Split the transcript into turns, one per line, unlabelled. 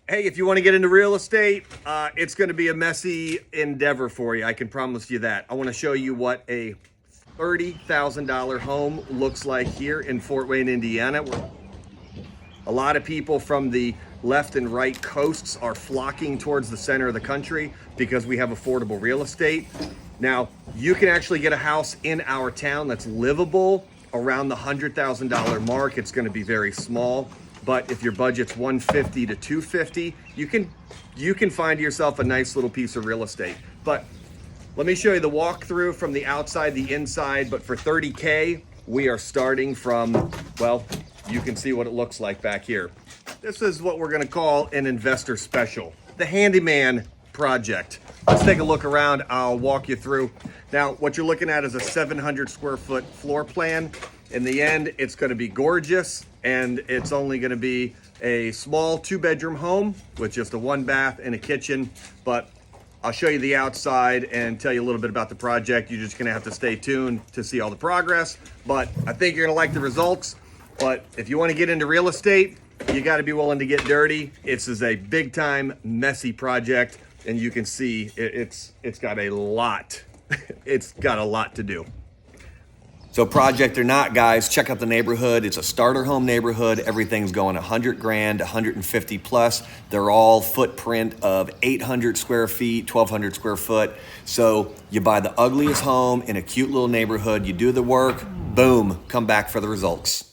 Hey, if you want to get into real estate, it's going to be a messy endeavor for you. I can promise you that. I want to show you what a $30,000 home looks like here in Fort Wayne, Indiana. Where a lot of people from the left and right coasts are flocking towards the center of the country because we have affordable real estate. Now, you can actually get a house in our town that's livable around the $100,000 mark. It's going to be very small, but if your budget's 150 to 250, you can find yourself a nice little piece of real estate. But let me show you the walkthrough from the outside, the inside. But for 30K, we are starting from, well, you can see what it looks like back here. This is what we're gonna call an investor special, the handyman project. Let's take a look around. I'll walk you through. Now, what you're looking at is a 700 square foot floor plan. In the end, it's gonna be gorgeous, and it's only gonna be a small 2-bedroom home with just a 1 bath and a kitchen. But I'll show you the outside and tell you a little bit about the project. You're just gonna have to stay tuned to see all the progress, but I think you're gonna like the results. But if you wanna get into real estate, you gotta be willing to get dirty. This is a big time, messy project, and you can see it's got a lot, it's got a lot to do. So project or not, guys, check out the neighborhood. It's a starter home neighborhood. Everything's going 100 grand, 150 plus. They're all footprint of 800 square feet, 1,200 square foot. So you buy the ugliest home in a cute little neighborhood, you do the work, boom, come back for the results.